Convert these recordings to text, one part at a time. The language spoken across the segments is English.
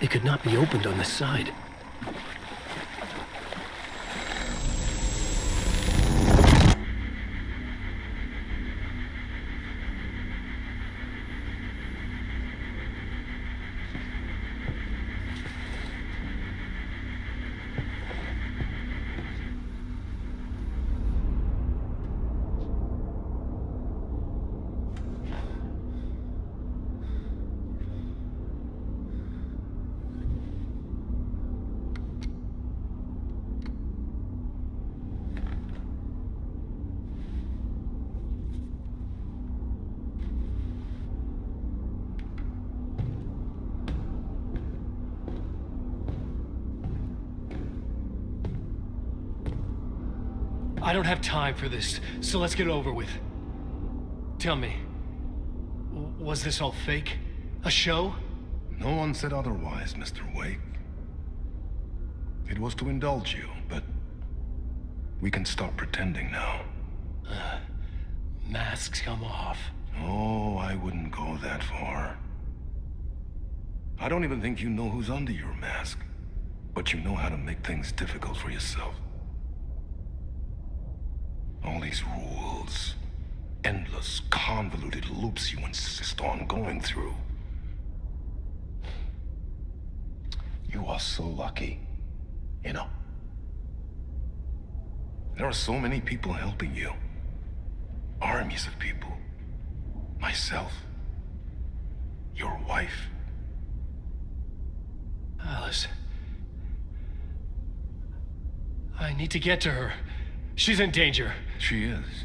It could not be opened on the side. I don't have time for this, so let's get it over with. Tell me, was this all fake? A show? No one said otherwise, Mr. Wake. It was to indulge you, but we can stop pretending now. Masks come off. Oh, I wouldn't go that far. I don't even think you know who's under your mask, but you know how to make things difficult for yourself. All these rules, endless, convoluted loops you insist on going through. You are so lucky, you know. There are so many people helping you. Armies of people. Myself. Your wife. Alice. I need to get to her. She's in danger. She is.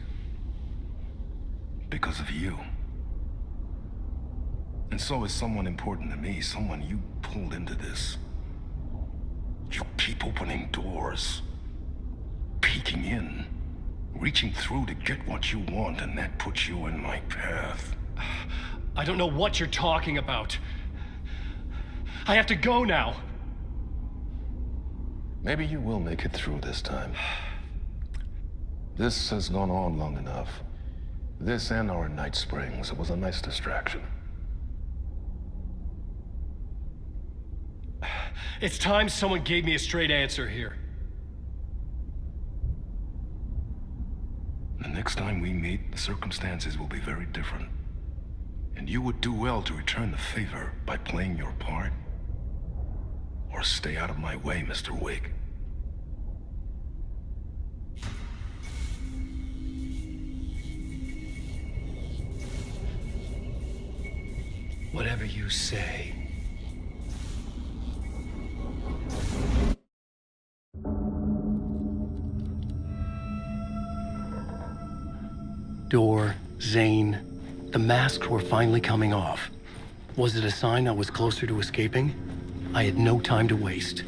Because of you. And so is someone important to me, someone you pulled into this. You keep opening doors. Peeking in. Reaching through to get what you want, and that puts you in my path. I don't know what you're talking about. I have to go now. Maybe you will make it through this time. This has gone on long enough. This and our Night Springs. It was a nice distraction. It's time someone gave me a straight answer here. The next time we meet, the circumstances will be very different. And you would do well to return the favor by playing your part. Or stay out of my way, Mr. Wake. Whatever you say. Door, Zane, the masks were finally coming off. Was it a sign I was closer to escaping? I had no time to waste.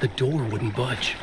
The door wouldn't budge.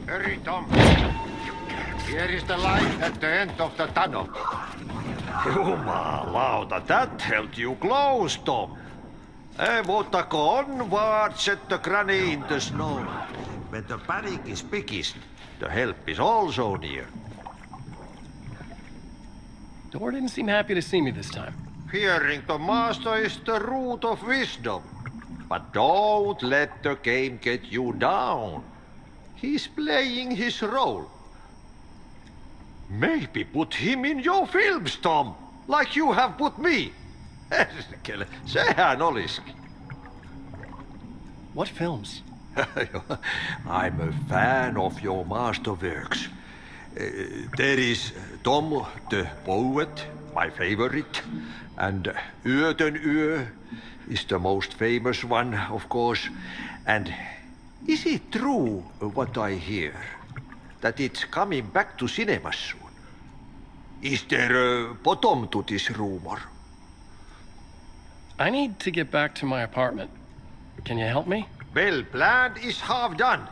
Hurry, Tom. Here is the light at the end of the tunnel. Jumalauta, that held you close, Tom. Mutta onward, said the granny in the snow. When the panic is biggest, the help is also near. Door didn't seem happy to see me this time. Fearing the master is the root of wisdom. But don't let the game get you down. He's playing his role. Maybe put him in your films, Tom, like you have put me. Sehän olisikin. What films? I'm a fan of your masterworks. There is Tom the Poet, my favorite, and Yöten Yö is the most famous one, of course. And is it true what I hear, that it's coming back to cinemas soon? Is there a bottom to this rumor? I need to get back to my apartment. Can you help me? Well planned is half done.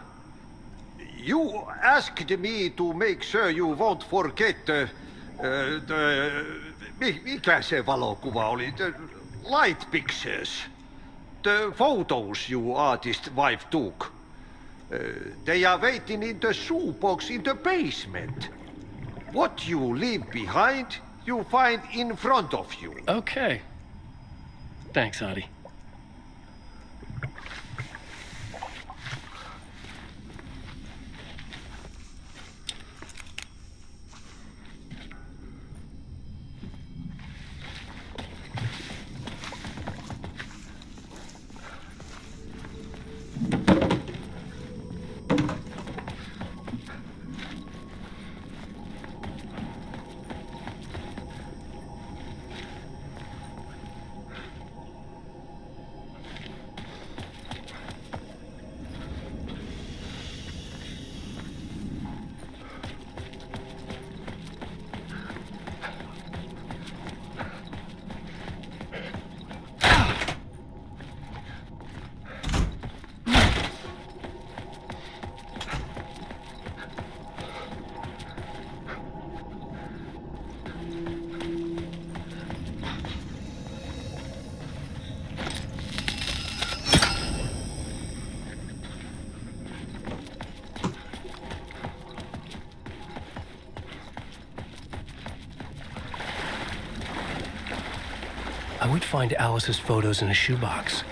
You asked me to make sure you won't forget mikä se valokuva oli? The light pictures. The photos you artist wife took. They are waiting in the shoebox in the basement. What you leave behind, you find in front of you. Okay. Thanks, Adi. I would find Alice's photos in a shoebox.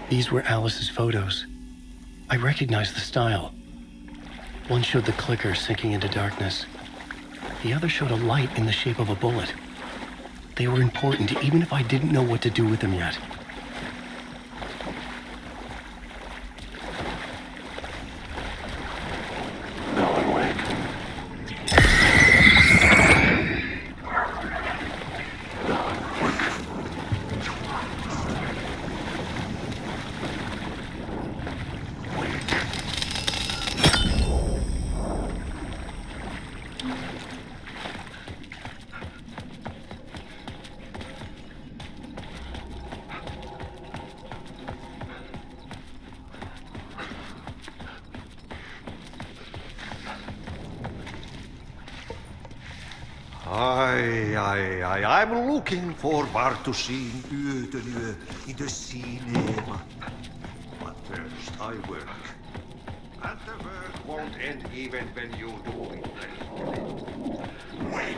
These were Alice's photos. I recognized the style. One showed the clicker sinking into darkness. The other showed a light in the shape of a bullet. They were important, even if I didn't know what to do with them yet. Alan Wake. I'm looking forward to seeing Yöten Yö in the cinema. But first I work. And the work won't end even when you do it. Wake.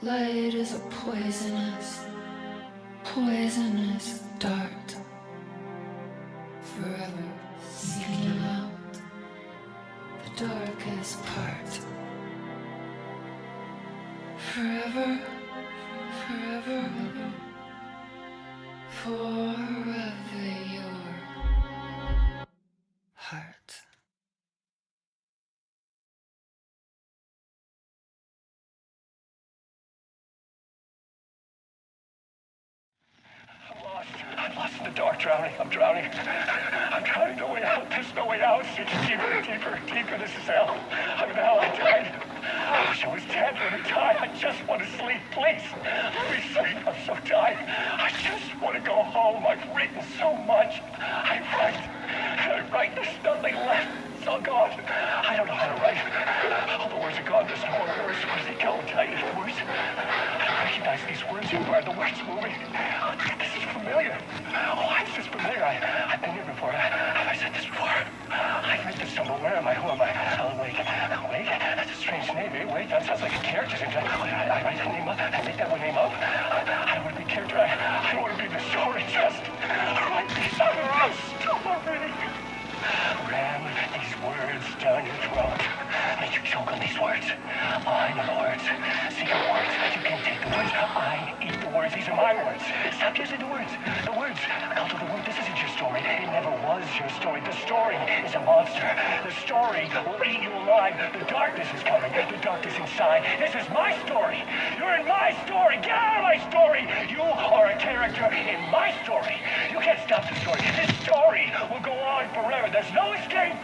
Light is a poisonous dart, forever seeking out the darkest part. Forever, forever, forever your heart. I'm lost in the dark, drowning. I'm drowning. I'm drowning. No way out. There's no way out. It's deeper, deeper, deeper. This is hell. I'm in hell. I died. I wish I was dead. Let me die. I just want to sleep, please. Let me sleep. I'm so tired. I just want to go home. I've written so much. I write. There's nothing left. It's all gone. I don't know how to write. All the words are gone. There's no more words. Where do they go? The words? I don't recognize these words anymore. The words moving. Oh, this is familiar. Oh, why is this familiar? I've been here before. Have I said this before? I've read this somewhere. Where am I? Who am I? Alan Wake. Alan Wake? That's a strange name. Eh? Wake? That sounds like a character. I write that name up. I make that one name up. I don't want to be a character. I don't want to be the story. Just write these other story. Ram these words down your throat. Make you choke on these words. I know the words. Secret words. You can take the words. I eat the words. These are my words. Stop using the words. The words. Cult of the word. This isn't your story. It never was your story. The story is a monster. The story will eat you alive. The darkness is coming. The darkness inside. This is my story. You're in my story. Get out of my story. You are a character in my story. You can't stop the story. This story will go on forever. There's no escape.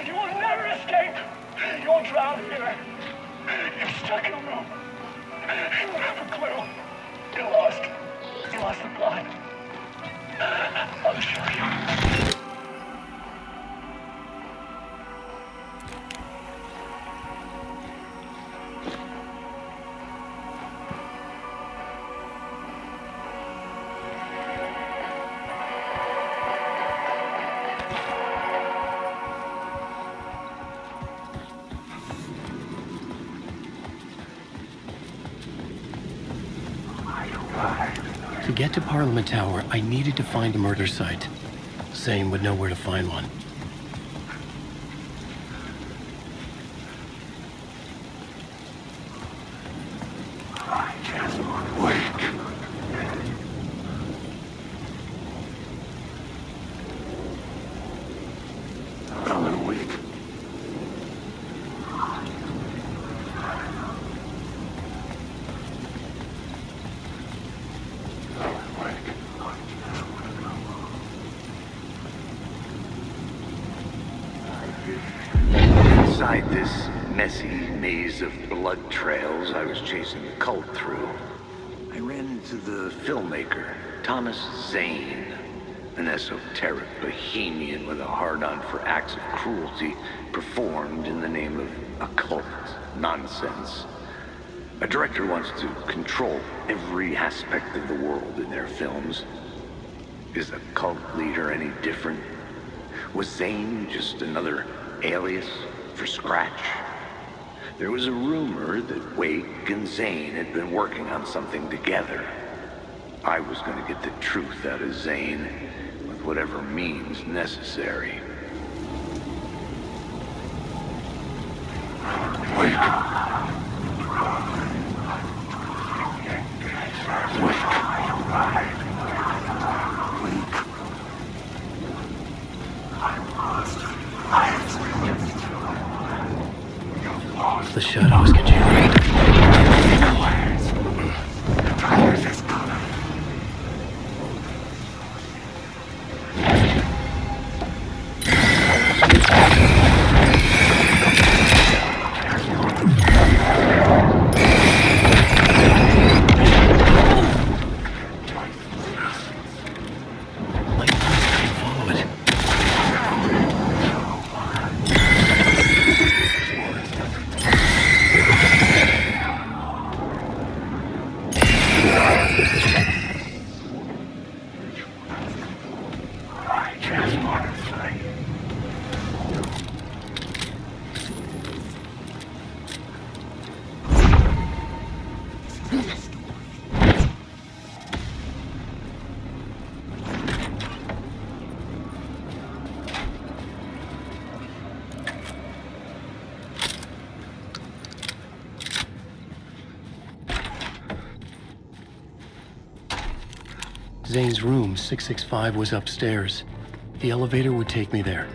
You will never escape. You will drown here. You're stuck in a room. You don't have a clue. You're lost. You lost the plot. I'll show you. To get to Parliament Tower, I needed to find a murder site. Zane would know where to find one. I just wait. Alan Wake. Inside this messy maze of blood trails I was chasing the cult through, I ran into the filmmaker, Thomas Zane, an esoteric bohemian with a hard-on for acts of cruelty performed in the name of occult nonsense. A director wants to control every aspect of the world in their films. Is a cult leader any different? Was Zane just another alias for Scratch? There was a rumor that Wake and Zane had been working on something together. I was going to get the truth out of Zane with whatever means necessary. The shadows continue. Zane's room, 665, was upstairs. The elevator would take me there.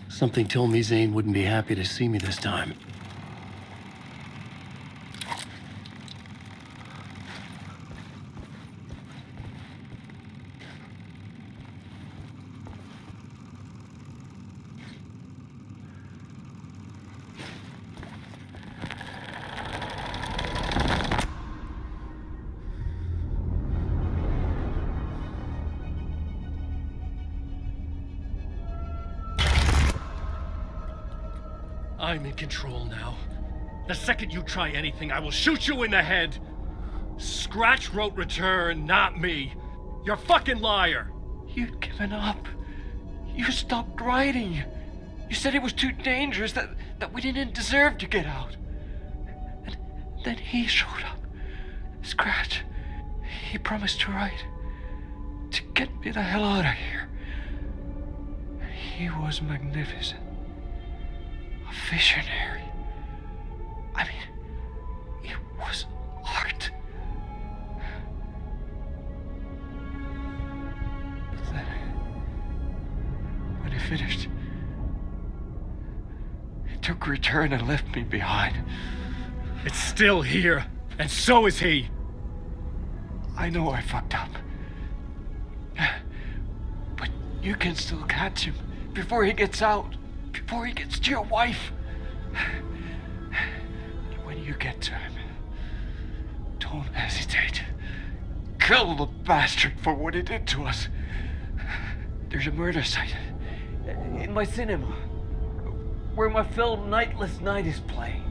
Something told me Zane wouldn't be happy to see me this time. I'm in control now. The second you try anything, I will shoot you in the head. Scratch wrote return, not me. You're a fucking liar. You'd given up. You stopped writing. You said it was too dangerous, that we didn't deserve to get out. And then he showed up. Scratch. He promised to write. To get me the hell out of here. He was magnificent. A visionary. I mean, it was art. But then, when he finished, he took return and left me behind. It's still here, and so is he. I know I fucked up. But you can still catch him before he gets out. Before he gets to your wife. When you get to him, don't hesitate. Kill the bastard for what he did to us. There's a murder site in my cinema where my film Nightless Night is playing.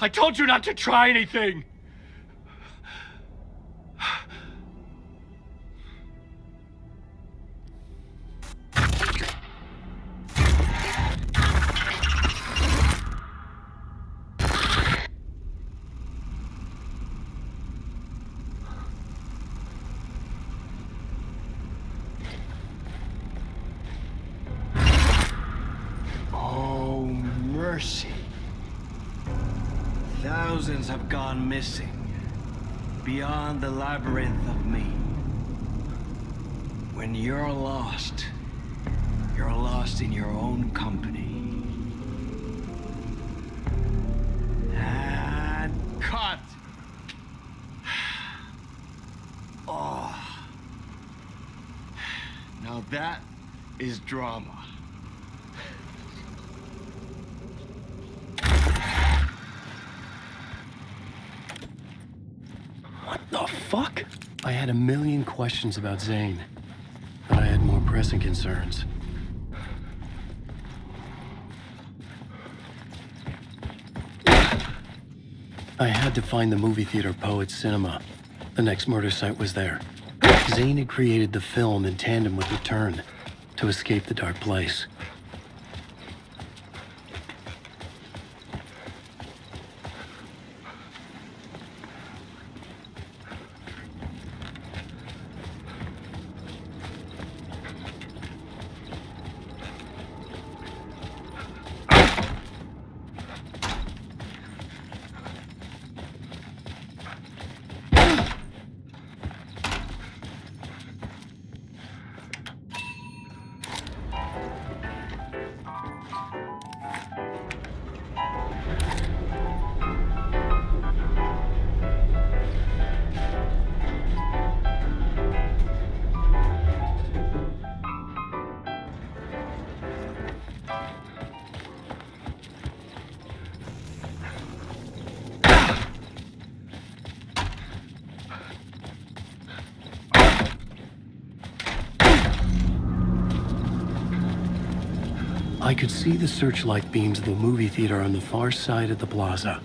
I told you not to try anything! Oh, mercy. Thousands have gone missing, beyond the labyrinth of me. When you're lost in your own company. And cut! Oh. Now that is drama. What the fuck? I had a million questions about Zane, but I had more pressing concerns. I had to find the movie theater Poets Cinema. The next murder site was there. Zane had created the film in tandem with Return to escape the dark place. I could see the searchlight beams of the movie theater on the far side of the plaza.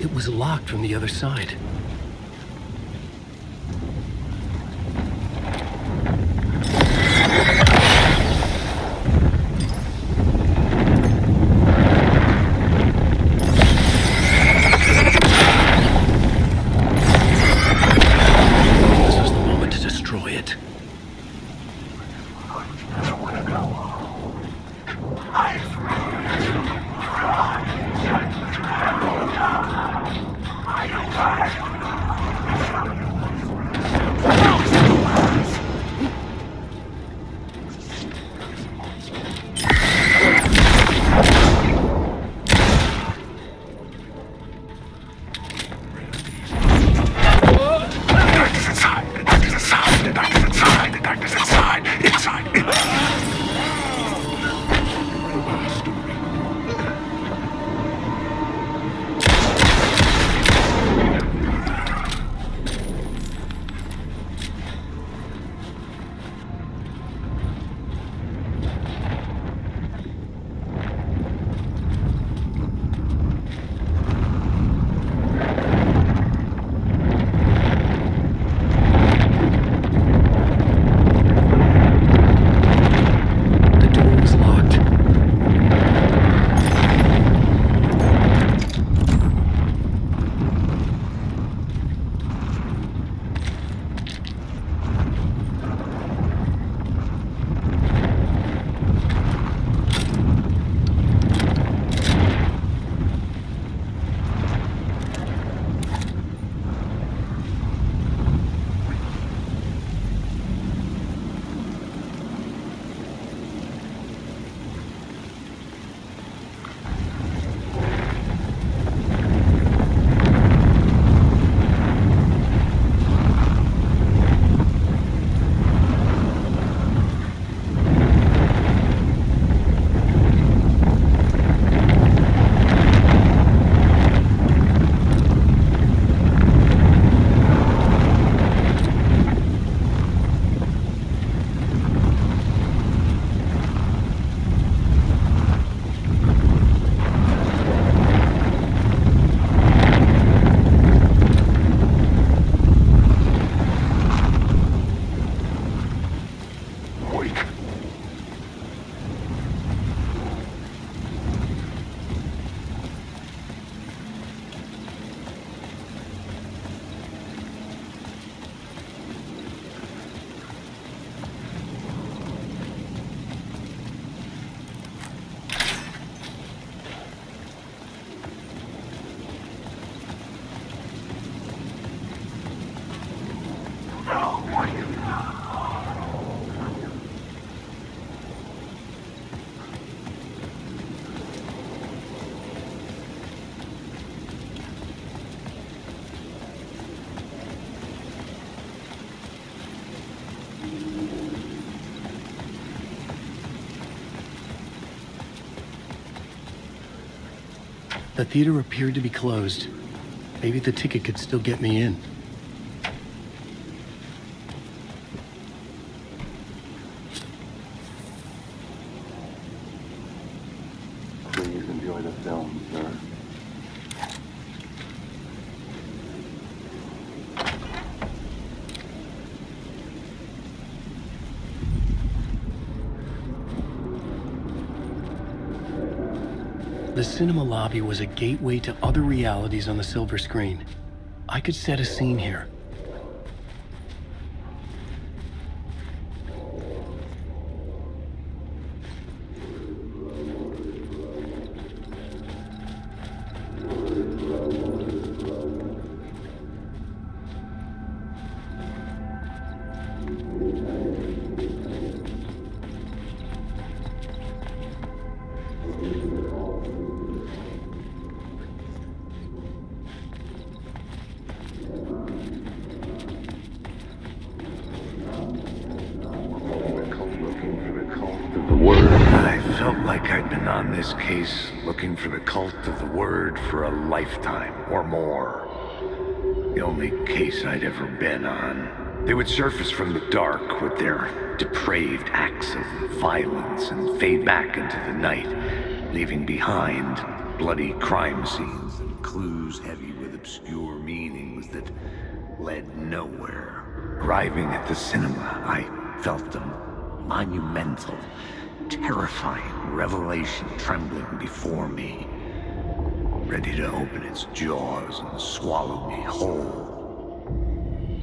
It was locked from the other side. The theater appeared to be closed. Maybe the ticket could still get me in. Please enjoy the film, sir. The cinema lobby was a gateway to other realities on the silver screen. I could set a scene here. I felt like I'd been on this case looking for the cult of the word for a lifetime or more. The only case I'd ever been on. They would surface from the dark with their depraved acts of violence and fade back into the night, leaving behind bloody crime scenes and clues heavy with obscure meanings that led nowhere. Arriving at the cinema, I felt a monumental, terrifying revelation trembling before me, ready to open its jaws and swallow me whole.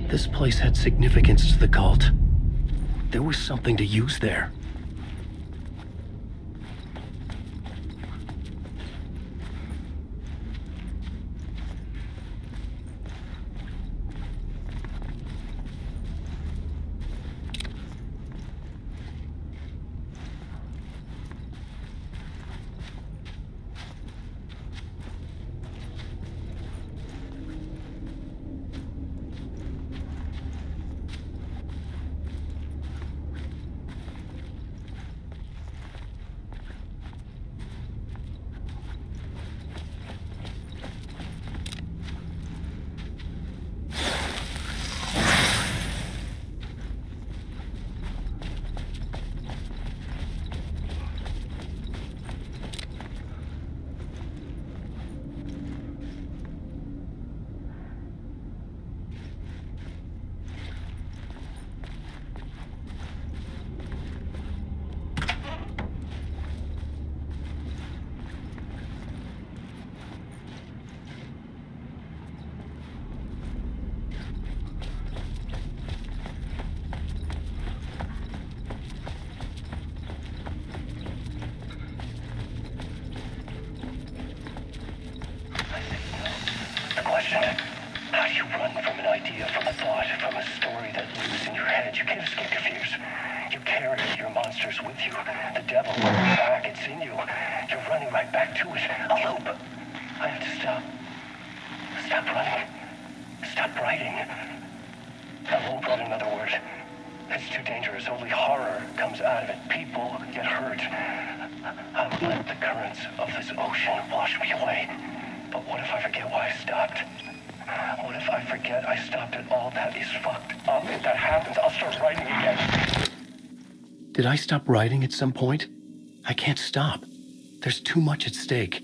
This place had significance to the cult. There was something to use there. How do you run from an idea, from a thought, from a story that lives in your head? You can't escape your fears. You carry your monsters with you. The devil, back, it's in you. You're running right back to it. A loop. I have to stop. Stop running. Stop writing. I won't run, in other words. It's too dangerous. Only horror comes out of it. People get hurt. I'll let the currents of this ocean wash me away. But what if I forget why I stopped? What if I forget I stopped at all? That is fucked up. If that happens, I'll start writing again. Did I stop writing at some point? I can't stop. There's too much at stake.